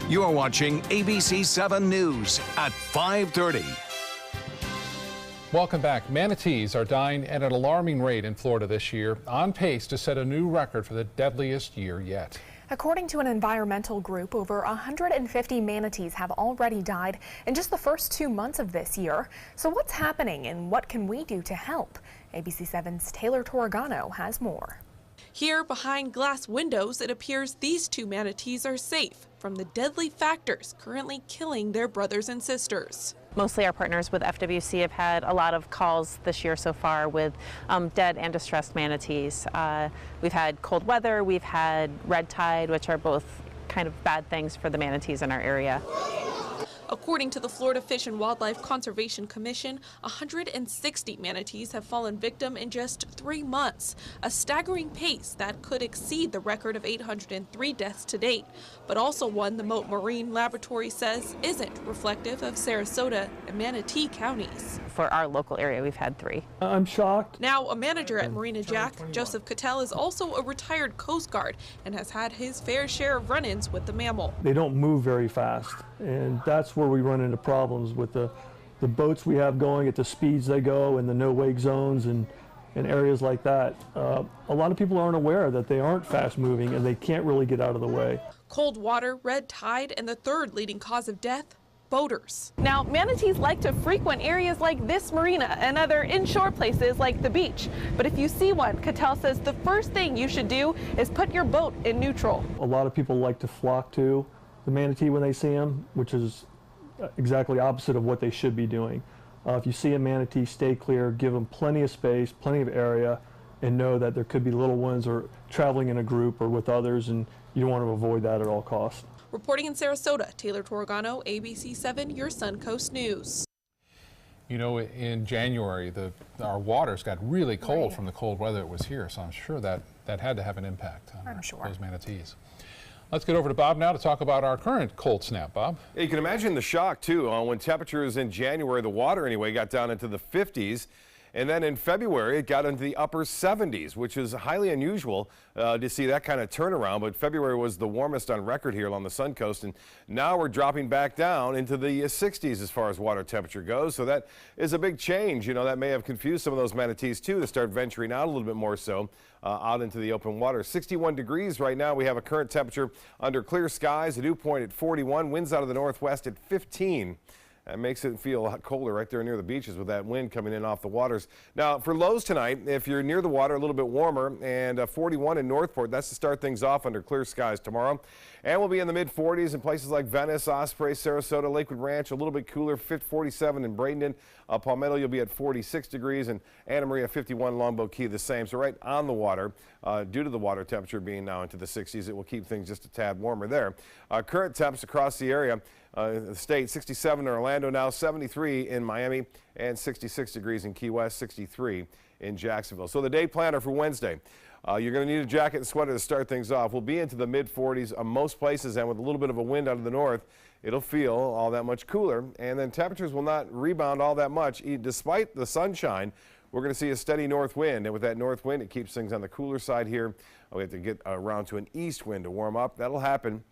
You're watching ABC7 News at 5:30. Welcome back. Manatees are dying at an alarming rate in Florida this year, on pace to set a new record for the deadliest year yet. According to an environmental group, over 150 manatees have already died in just the first 2 months of this year. So what's happening and what can we do to help? ABC7's Taylor Torregano has more. Here behind glass windows, it appears these two manatees are safe from the deadly factors currently killing their brothers and sisters. Mostly our partners with FWC have had a lot of calls this year so far with dead and distressed manatees. We've had cold weather, we've had red tide, which are both kind of bad things for the manatees in our area. According to the Florida Fish and Wildlife Conservation Commission, 160 manatees have fallen victim in just 3 months, a staggering pace that could exceed the record of 803 deaths to date, but also one the Mote Marine Laboratory says isn't reflective of Sarasota and Manatee counties. For our local area, we've had 3. I'm shocked. Now a manager at Marina Jack, Joseph Cattell, is also a retired Coast Guard and has had his fair share of run-ins with the mammal. They don't move very fast, and that's where we run into problems with the boats we have going at the speeds they go and the no-wake zones and areas like that. A lot of people aren't aware that they aren't fast moving and they can't really get out of the way. Cold water, red tide, and the third leading cause of death, boaters. Now, manatees like to frequent areas like this marina and other inshore places like the beach. But if you see one, Cattell says the first thing you should do is put your boat in neutral. A lot of people like to flock to the manatee when they see them, which is exactly opposite of what they should be doing. If you see a manatee, stay clear, give them plenty of space, plenty of area, and know that there could be little ones or traveling in a group or with others, and you want to avoid that at all costs. Reporting in Sarasota, Taylor Torregano, ABC7, your Suncoast News. You know, in January, our waters got really cold from the cold weather that was here, so I'm sure that had to have an impact on those manatees. Let's get over to Bob now to talk about our current cold snap. Bob? Yeah, you can imagine the shock, too, when temperatures in January, the water anyway, got down into the 50s. And then in February, it got into the upper 70s, which is highly unusual to see that kind of turnaround. But February was the warmest on record here along the Sun Coast. And now we're dropping back down into the 60s as far as water temperature goes. So that is a big change. You know, that may have confused some of those manatees, too, to start venturing out a little bit more so out into the open water. 61 degrees right now. We have a current temperature under clear skies, a dew point at 41, winds out of the northwest at 15. That makes it feel a lot colder right there near the beaches with that wind coming in off the waters. Now, for lows tonight, if you're near the water, a little bit warmer, and 41 in Northport. That's to start things off under clear skies tomorrow. And we'll be in the mid-40s in places like Venice, Osprey, Sarasota, Lakewood Ranch, a little bit cooler, 47 in Bradenton. Palmetto, you'll be at 46 degrees, and Anna Maria, 51, Longboat Key, the same. So right on the water, due to the water temperature being now into the 60s, it will keep things just a tad warmer there. Current temps across the area, the state, 67 in Orlando now, 73 in Miami, and 66 degrees in Key West, 63 in Jacksonville. So the day planner for Wednesday. You're going to need a jacket and sweater to start things off. We'll be into the mid-40s most places, and with a little bit of a wind out of the north, it'll feel all that much cooler. And then temperatures will not rebound all that much. Despite the sunshine, we're going to see a steady north wind, and with that north wind, it keeps things on the cooler side here. We have to get around to an east wind to warm up. That'll happen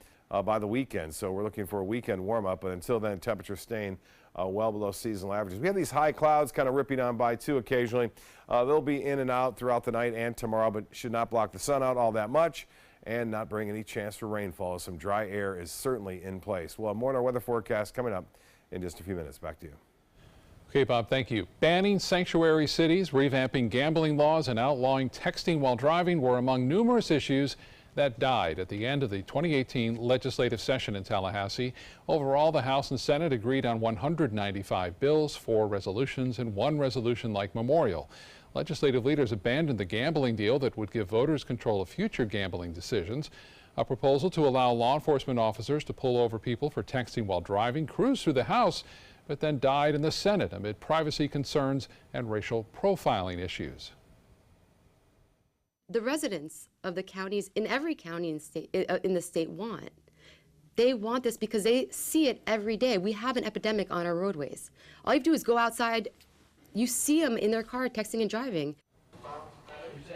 by the weekend, so we're looking for a weekend warm-up, but until then, temperatures staying well below seasonal averages. We have these high clouds kind of ripping on by, too, occasionally. They'll be in and out throughout the night and tomorrow, but should not block the sun out all that much and not bring any chance for rainfall. Some dry air is certainly in place. We'll have more on our weather forecast coming up in just a few minutes. Back to you. Okay, Bob, thank you. Banning sanctuary cities, revamping gambling laws, and outlawing texting while driving were among numerous issues that died at the end of the 2018 legislative session in Tallahassee. Overall, the House and Senate agreed on 195 bills, 4 resolutions, and 1 resolution like memorial. Legislative leaders abandoned the gambling deal that would give voters control of future gambling decisions. A proposal to allow law enforcement officers to pull over people for texting while driving cruised through the House, but then died in the Senate amid privacy concerns and racial profiling issues. The residents of the counties, in every county in the state want. They want this because they see it every day. We have an epidemic on our roadways. All you have to do is go outside. You see them in their car texting and driving.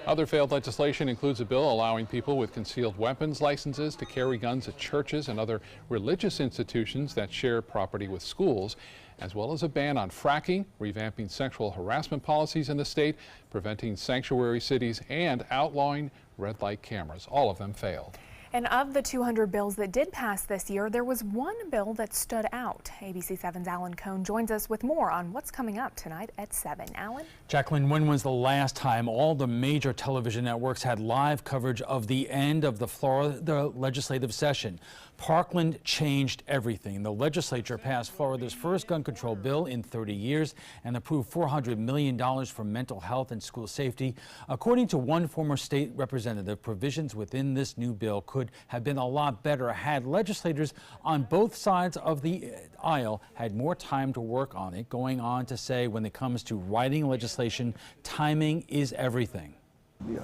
Other failed legislation includes a bill allowing people with concealed weapons licenses to carry guns at churches and other religious institutions that share property with schools, as well as a ban on fracking, revamping sexual harassment policies in the state, preventing sanctuary cities, and outlawing red light cameras. All of them failed. And of the 200 bills that did pass this year, there was one bill that stood out. ABC7's Alan Cohn joins us with more on what's coming up tonight at 7. Alan? Jacqueline, when was the last time all the major television networks had live coverage of the end of the Florida legislative session? Parkland changed everything. The legislature passed Florida's first gun control bill in 30 years and approved $400 million for mental health and school safety. According to one former state representative, provisions within this new bill could have been a lot better had legislators on both sides of the aisle had more time to work on it, going on to say when it comes to writing legislation, timing is everything.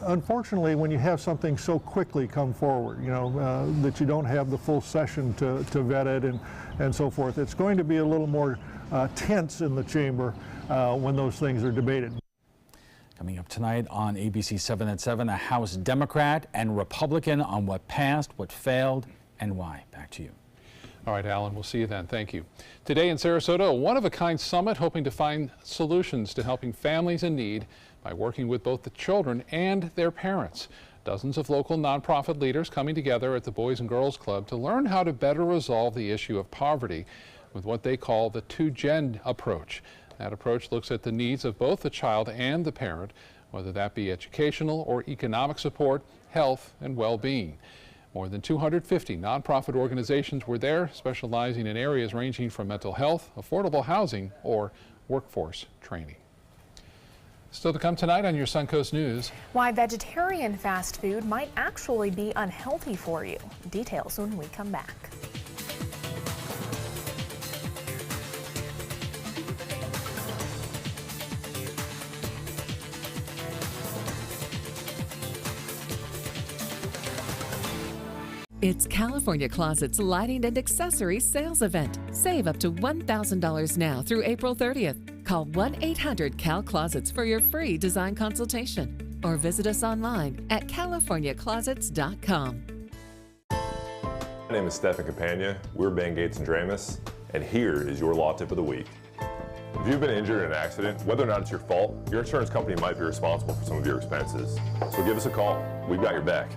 Unfortunately, when you have something so quickly come forward, that you don't have the full session to vet it and so forth, it's going to be a little more tense in the chamber when those things are debated. Coming up tonight on ABC7 at 7, a House Democrat and Republican on what passed, what failed, and why. Back to you. All right, Alan, we'll see you then. Thank you. Today in Sarasota, a one-of-a-kind summit hoping to find solutions to helping families in need by working with both the children and their parents. Dozens of local nonprofit leaders coming together at the Boys and Girls Club to learn how to better resolve the issue of poverty with what they call the 2-gen approach. That approach looks at the needs of both the child and the parent, whether that be educational or economic support, health, and well-being. More than 250 nonprofit organizations were there, specializing in areas ranging from mental health, affordable housing, or workforce training. Still to come tonight on your Suncoast News. Why vegetarian fast food might actually be unhealthy for you. Details when we come back. It's California Closet's Lighting and Accessories Sales Event. Save up to $1,000 now through April 30th. Call 1-800-CAL-CLOSETS for your free design consultation or visit us online at californiaclosets.com. My name is Stephen Campagna. We're Ben Gates and Dramus, and here is your law tip of the week. If you've been injured in an accident, whether or not it's your fault, your insurance company might be responsible for some of your expenses. So give us a call. We've got your back.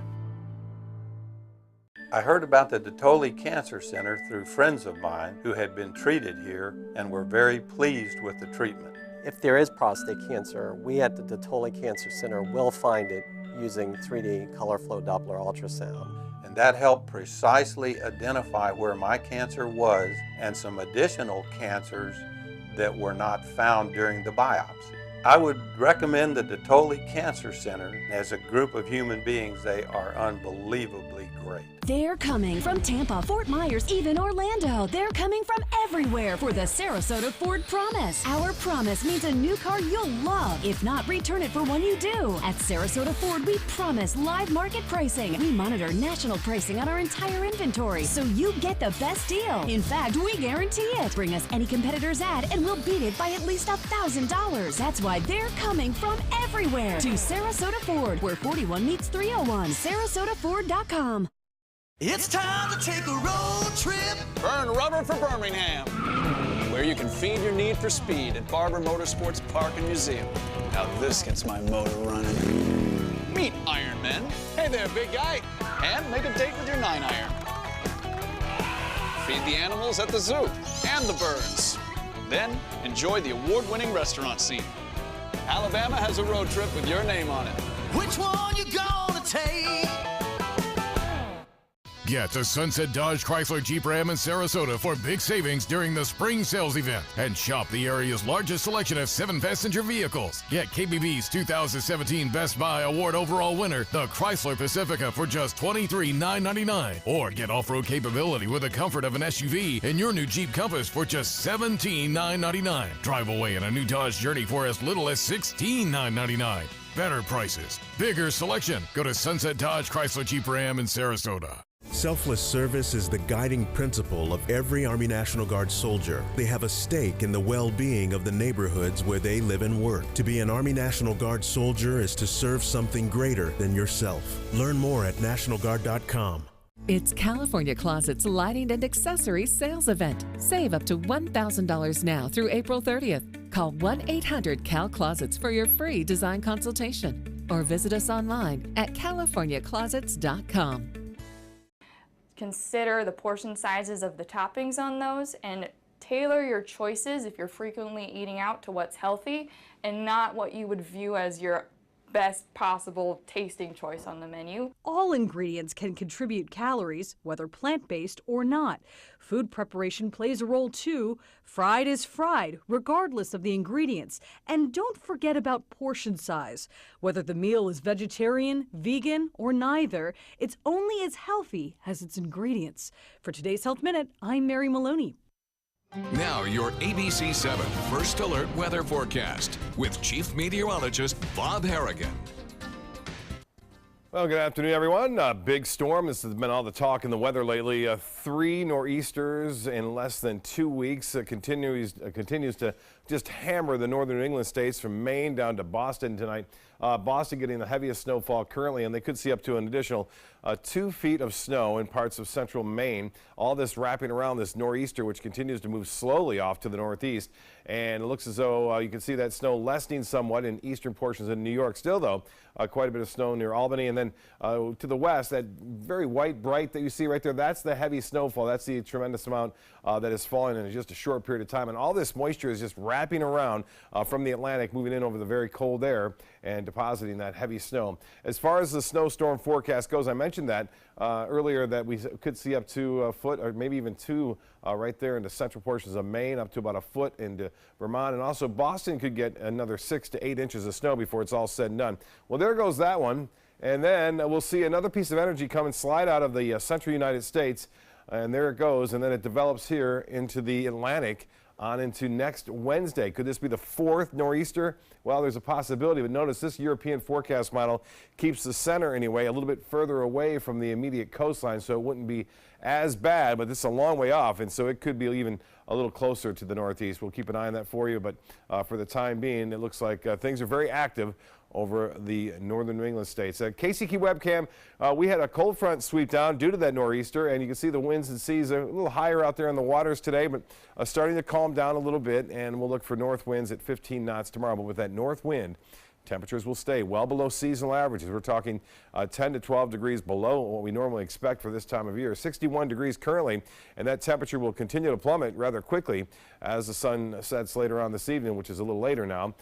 I heard about the Detoli Cancer Center through friends of mine who had been treated here and were very pleased with the treatment. If there is prostate cancer, we at the Detoli Cancer Center will find it using 3D color flow Doppler ultrasound. And that helped precisely identify where my cancer was and some additional cancers that were not found during the biopsy. I would recommend the Detoli Cancer Center. As a group of human beings, they are unbelievably great. They're coming from Tampa, Fort Myers, even Orlando. They're coming from everywhere for the Sarasota Ford Promise. Our promise means a new car you'll love. If not, return it for one you do. At Sarasota Ford, we promise live market pricing. We monitor national pricing on our entire inventory, so you get the best deal. In fact, we guarantee it. Bring us any competitor's ad and we'll beat it by at least $1,000. That's why they're coming from everywhere to Sarasota Ford, where 41 meets 301. SarasotaFord.com. It's time to take a road trip. Burn rubber for Birmingham, where you can feed your need for speed at Barber Motorsports Park and Museum. Now this gets my motor running. Meet Iron Men. Hey there, big guy. And make a date with your 9-iron. Feed the animals at the zoo and the birds. Then enjoy the award-winning restaurant scene. Alabama has a road trip with your name on it. Which one you gonna take? Get to Sunset Dodge Chrysler Jeep Ram in Sarasota for big savings during the spring sales event and shop the area's largest selection of 7-passenger vehicles. Get KBB's 2017 Best Buy Award overall winner, the Chrysler Pacifica, for just $23,999. Or get off-road capability with the comfort of an SUV in your new Jeep Compass for just $17,999. Drive away in a new Dodge Journey for as little as $16,999. Better prices, bigger selection. Go to Sunset Dodge Chrysler Jeep Ram in Sarasota. Selfless service is the guiding principle of every Army National Guard soldier. They have a stake in the well-being of the neighborhoods where they live and work. To be an Army National Guard soldier is to serve something greater than yourself. Learn more at nationalguard.com. It's California Closet's Lighting and Accessories Sales Event. Save up to $1,000 now through April 30th. Call 1-800-CAL-CLOSETS for your free design consultation or visit us online at californiaclosets.com. Consider the portion sizes of the toppings on those and tailor your choices if you're frequently eating out to what's healthy and not what you would view as your best possible tasting choice on the menu. All ingredients can contribute calories, whether plant-based or not. Food preparation plays a role too. Fried is fried, regardless of the ingredients. And don't forget about portion size. Whether the meal is vegetarian, vegan, or neither, it's only as healthy as its ingredients. For today's Health Minute, I'm Mary Maloney. Now your ABC7 First Alert Weather Forecast with Chief Meteorologist Bob Harrigan. Well, good afternoon, everyone. Big storm. This has been all the talk in the weather lately. 3 nor'easters in less than 2 weeks. Continues to just hammer the northern New England states from Maine down to Boston tonight. Boston getting the heaviest snowfall currently, and they could see up to an additional 2 feet of snow in parts of central Maine. All this wrapping around this nor'easter, which continues to move slowly off to the northeast. And it looks as though you can see that snow lessening somewhat in eastern portions of New York. Still, though, quite a bit of snow near Albany. And then to the west, that very white, bright that you see right there, that's the heavy snowfall. That's the tremendous amount that is falling in just a short period of time. And all this moisture is just wrapping around from the Atlantic, moving in over the very cold air and depositing that heavy snow. As far as the snowstorm forecast goes, I mentioned that earlier that we could see up to a foot or maybe even 2 right there into central portions of Maine, up to about a foot into Vermont. And also Boston could get another 6 to 8 inches of snow before it's all said and done. Well, there goes that one. And then we'll see another piece of energy come and slide out of the central United States. And there it goes. And then it develops here into the Atlantic on into next Wednesday. Could this be the 4th nor'easter? Well, there's a possibility, but notice this European forecast model keeps the center anyway a little bit further away from the immediate coastline, so it wouldn't be as bad, but this is a long way off, and so it could be even a little closer to the northeast. We'll keep an eye on that for you, but for the time being, it looks like things are very active over the northern New England states. KCK webcam, we had a cold front sweep down due to that nor'easter, and you can see the winds and seas are a little higher out there in the waters today, but starting to calm down a little bit, and we'll look for north winds at 15 knots tomorrow. But with that north wind, temperatures will stay well below seasonal averages. We're talking 10 to 12 degrees below what we normally expect for this time of year. 61 degrees currently, and that temperature will continue to plummet rather quickly as the sun sets later on this evening, which is a little later now,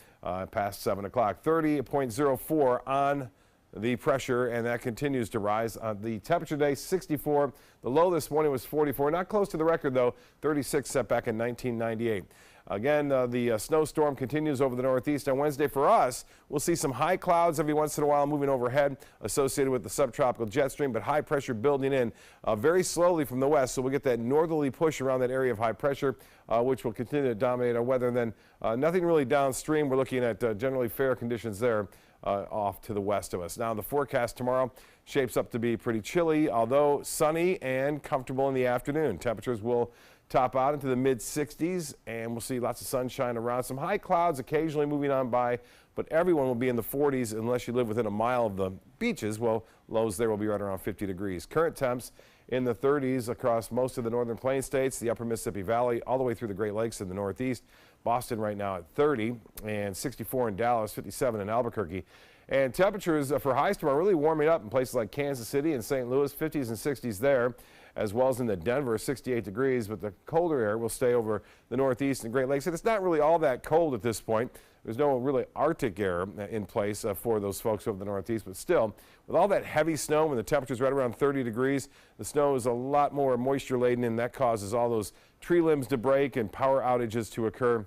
past 7 o'clock. 30.04 on the pressure, and that continues to rise. The temperature today, 64. The low this morning was 44. Not close to the record, though, 36 set back in 1998. Again, the snowstorm continues over the northeast on Wednesday. For us, we'll see some high clouds every once in a while moving overhead associated with the subtropical jet stream, but high pressure building in very slowly from the west. So we'll get that northerly push around that area of high pressure, which will continue to dominate our weather. And then nothing really downstream. We're looking at generally fair conditions there off to the west of us. Now, the forecast tomorrow shapes up to be pretty chilly, although sunny and comfortable in the afternoon. Temperatures will top out into the mid-60s, and we'll see lots of sunshine around. Some high clouds occasionally moving on by, but everyone will be in the 40s unless you live within a mile of the beaches. Well, lows there will be right around 50 degrees. Current temps in the 30s across most of the northern plain states, the upper Mississippi Valley, all the way through the Great Lakes in the northeast. Boston right now at 30, and 64 in Dallas, 57 in Albuquerque. And temperatures for highs tomorrow really warming up in places like Kansas City and St. Louis, 50s and 60s there, as well as in the Denver, 68 degrees, but the colder air will stay over the northeast and Great Lakes. And it's not really all that cold at this point. There's no really Arctic air in place for those folks over the northeast, but still, with all that heavy snow, when the temperature's right around 30 degrees, the snow is a lot more moisture laden, and that causes all those tree limbs to break and power outages to occur.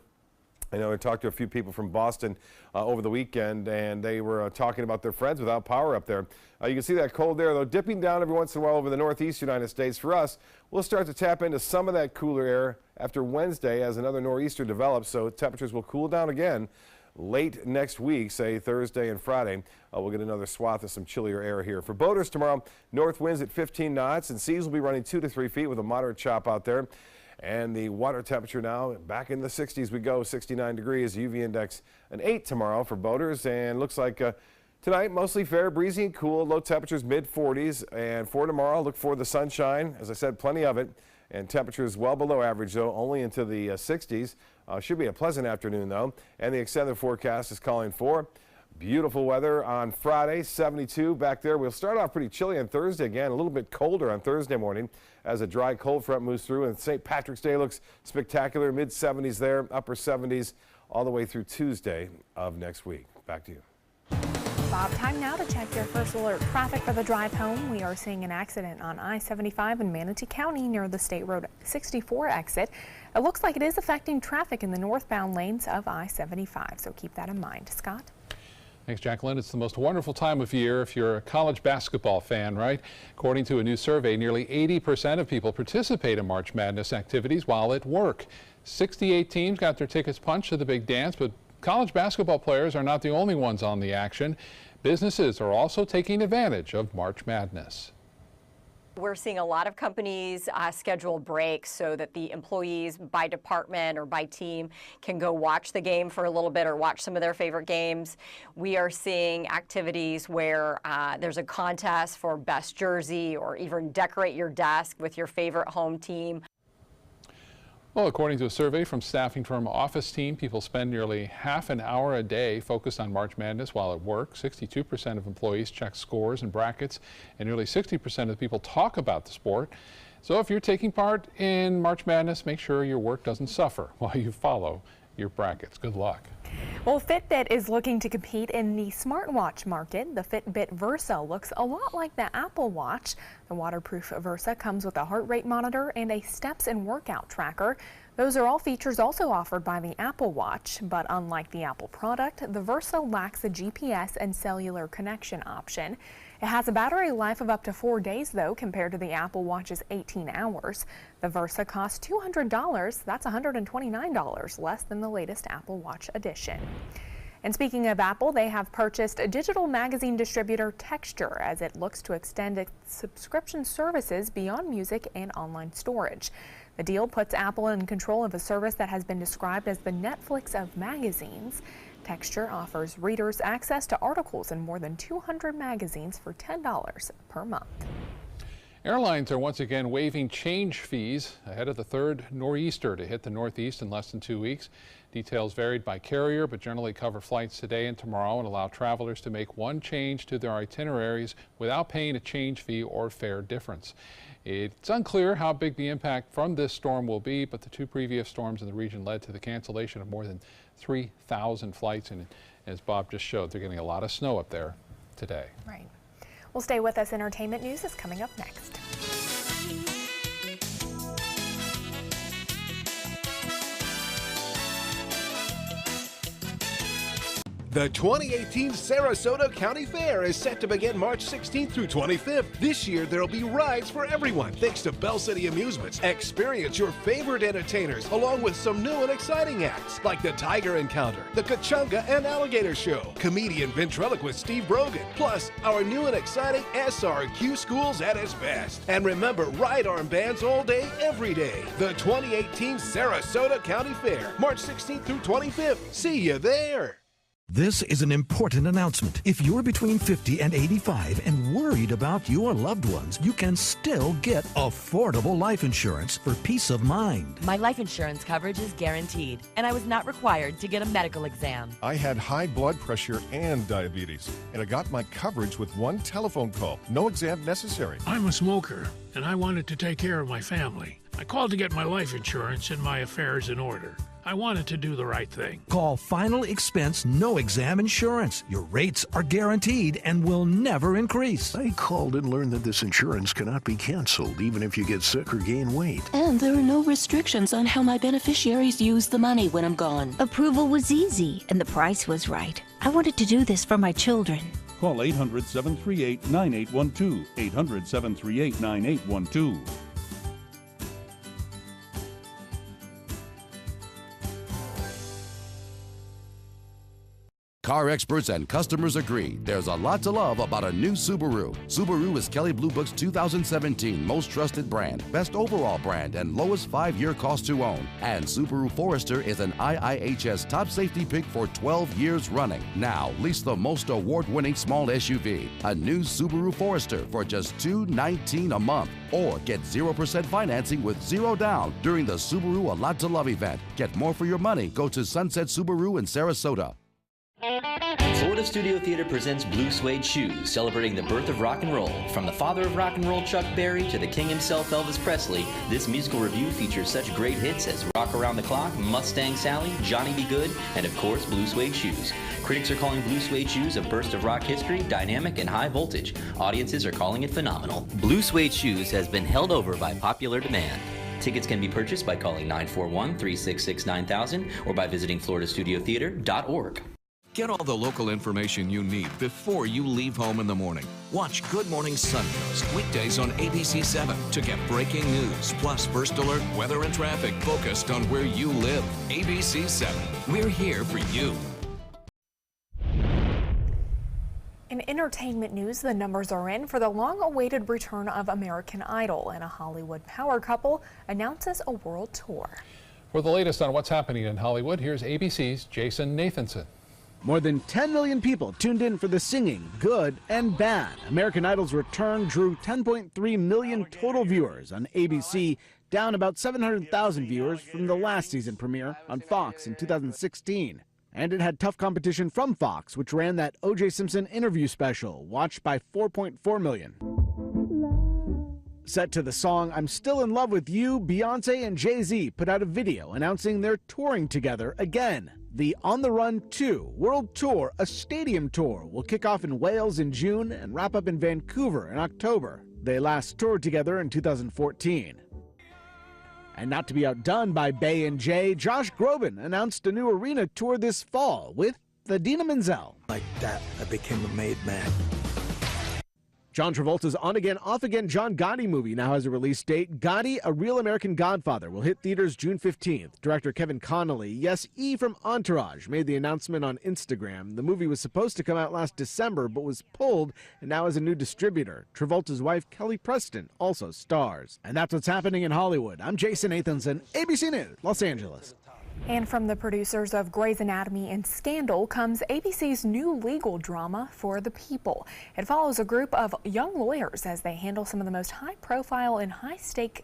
I know I talked to a few people from Boston over the weekend, and they were talking about their friends without power up there. You can see that cold air, though, dipping down every once in a while over the northeast United States. For us, we'll start to tap into some of that cooler air after Wednesday as another nor'easter develops, so temperatures will cool down again late next week, say Thursday and Friday, we'll get another swath of some chillier air here. For boaters tomorrow, north winds at 15 knots and seas will be running 2 to 3 feet with a moderate chop out there. And the water temperature now back in the 60s we go, 69 degrees, UV index an 8 tomorrow for boaters. And looks like tonight mostly fair, breezy and cool, low temperatures mid-40s. And for tomorrow, look for the sunshine. As I said, plenty of it. And temperatures well below average, though, only into the 60s. Should be a pleasant afternoon, though. And the extended forecast is calling for beautiful weather on Friday, 72 back there. We'll start off pretty chilly on Thursday again, a little bit colder on Thursday morning as a dry cold front moves through. And St. Patrick's Day looks spectacular, mid-70s there, upper 70s all the way through Tuesday of next week. Back to you. Bob, time now to check your first alert traffic for the drive home. We are seeing an accident on I-75 in Manatee County near the State Road 64 exit. It looks like it is affecting traffic in the northbound lanes of I-75, so keep that in mind. Scott? Thanks, Jacqueline. It's the most wonderful time of year if you're a college basketball fan, right? According to a new survey, nearly 80% of people participate in March Madness activities while at work. 68 teams got their tickets punched to the big dance, but college basketball players are not the only ones on the action. Businesses are also taking advantage of March Madness. We're seeing a lot of companies schedule breaks so that the employees by department or by team can go watch the game for a little bit or watch some of their favorite games. We are seeing activities where there's a contest for best jersey or even decorate your desk with your favorite home team. Well, according to a survey from staffing firm Office Team, people spend nearly half an hour a day focused on March Madness while at work. 62% of employees check scores and brackets, and nearly 60% of people talk about the sport. So if you're taking part in March Madness, make sure your work doesn't suffer while you follow your brackets. Good luck. Well, Fitbit is looking to compete in the smartwatch market. The Fitbit Versa looks a lot like the Apple Watch. The waterproof Versa comes with a heart rate monitor and a steps and workout tracker. Those are all features also offered by the Apple Watch, but unlike the Apple product, the Versa lacks a GPS and cellular connection option. It has a battery life of up to 4 days, though, compared to the Apple Watch's 18 hours. The Versa costs $200. That's $129 less than the latest Apple Watch edition. And speaking of Apple, they have purchased a digital magazine distributor Texture as it looks to extend its subscription services beyond music and online storage. The deal puts Apple in control of a service that has been described as the Netflix of magazines. Texture offers readers access to articles in more than 200 magazines for $10 per month. Airlines are once again waiving change fees ahead of the third nor'easter to hit the Northeast in less than 2 weeks. Details varied by carrier, but generally cover flights today and tomorrow and allow travelers to make one change to their itineraries without paying a change fee or fare difference. It's unclear how big the impact from this storm will be, but the two previous storms in the region led to the cancellation of more than 3,000 flights. And as Bob just showed, they're getting a lot of snow up there today. Right. Well, stay with us. Entertainment news is coming up next. The 2018 Sarasota County Fair is set to begin March 16th through 25th. This year, there'll be rides for everyone, thanks to Bell City Amusements. Experience your favorite entertainers, along with some new and exciting acts, like the Tiger Encounter, the Kachunga and Alligator Show, comedian ventriloquist Steve Brogan, plus our new and exciting SRQ Schools at its best. And remember, ride armbands all day, every day. The 2018 Sarasota County Fair, March 16th through 25th. See you there. This is an important announcement. If you're between 50 and 85 and worried about your loved ones, you can still get affordable life insurance for peace of mind. My life insurance coverage is guaranteed, and I was not required to get a medical exam. I had high blood pressure and diabetes, and I got my coverage with one telephone call. No exam necessary. I'm a smoker, and I wanted to take care of my family. I called to get my life insurance and my affairs in order. I wanted to do the right thing. Call Final Expense No Exam Insurance. Your rates are guaranteed and will never increase. I called and learned that this insurance cannot be canceled even if you get sick or gain weight. And there are no restrictions on how my beneficiaries use the money when I'm gone. Approval was easy and the price was right. I wanted to do this for my children. Call 800-738-9812. 800-738-9812. Car experts and customers agree there's a lot to love about a new Subaru. Subaru is Kelley Blue Book's 2017 most trusted brand, best overall brand, and lowest 5-year cost to own. And Subaru Forester is an IIHS top safety pick for 12 years running. Now, lease the most award-winning small SUV, a new Subaru Forester for just $219 a month. Or get 0% financing with 0 down during the Subaru A Lot to Love event. Get more for your money. Go to Sunset Subaru in Sarasota. Florida Studio Theater presents Blue Suede Shoes, celebrating the birth of rock and roll. From the father of rock and roll, Chuck Berry, to the king himself, Elvis Presley, this musical review features such great hits as Rock Around the Clock, Mustang Sally, Johnny B. Good, and of course, Blue Suede Shoes. Critics are calling Blue Suede Shoes a burst of rock history, dynamic and high voltage. Audiences are calling it phenomenal. Blue Suede Shoes has been held over by popular demand. Tickets can be purchased by calling 941-366-9000 or by visiting floridastudiotheater.org. Get all the local information you need before you leave home in the morning. Watch Good Morning Suncoast weekdays on ABC7 to get breaking news, plus first alert weather and traffic focused on where you live. ABC7, we're here for you. In entertainment news, the numbers are in for the long-awaited return of American Idol, and a Hollywood power couple announces a world tour. For the latest on what's happening in Hollywood, here's ABC's Jason Nathanson. More than 10 million people tuned in for the singing, good and bad. American Idol's return drew 10.3 million total viewers on ABC, down about 700,000 viewers from the last season premiere on Fox in 2016. And it had tough competition from Fox, which ran that O.J. Simpson interview special, watched by 4.4 million. Set to the song I'm Still in Love with You, Beyonce and Jay-Z put out a video announcing they're touring together again. The On the Run 2 World Tour, a stadium tour, will kick off in Wales in June and wrap up in Vancouver in October. They last toured together in 2014. And not to be outdone by Bey and Jay, Josh Groban announced a new arena tour this fall with the Idina Menzel. Like that, I became a made man. John Travolta's on-again, off-again John Gotti movie now has a release date. Gotti, A Real American Godfather, will hit theaters June 15th. Director Kevin Connolly, yes, E from Entourage, made the announcement on Instagram. The movie was supposed to come out last December, but was pulled and now has a new distributor. Travolta's wife, Kelly Preston, also stars. And that's what's happening in Hollywood. I'm Jason Nathanson, ABC News, Los Angeles. And from the producers of Grey's Anatomy and Scandal comes ABC's new legal drama, For the People. It follows a group of young lawyers as they handle some of the most high-profile and high-stake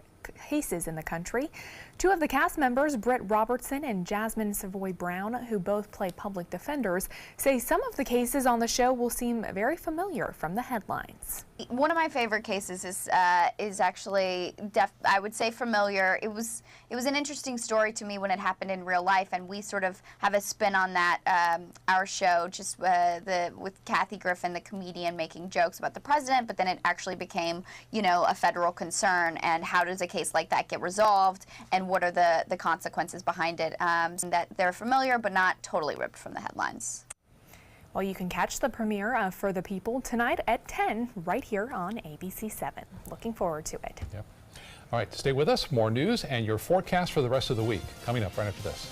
cases in the country. Two of the cast members, Britt Robertson and Jasmine Savoy Brown, who both play public defenders, say some of the cases on the show will seem very familiar from the headlines. One of my favorite cases is actually, I would say, familiar. It was an interesting story to me when it happened in real life, and we sort of have a spin on that. Our show, just with Kathy Griffin, the comedian, making jokes about the president, but then it actually became, a federal concern. And how does a case like that get resolved, and what are the consequences behind it? That they're familiar, but not totally ripped from the headlines. Well, you can catch the premiere of For the People tonight at 10 right here on ABC7. Looking forward to it. Yep. All right, stay with us. More news and your forecast for the rest of the week coming up right after this.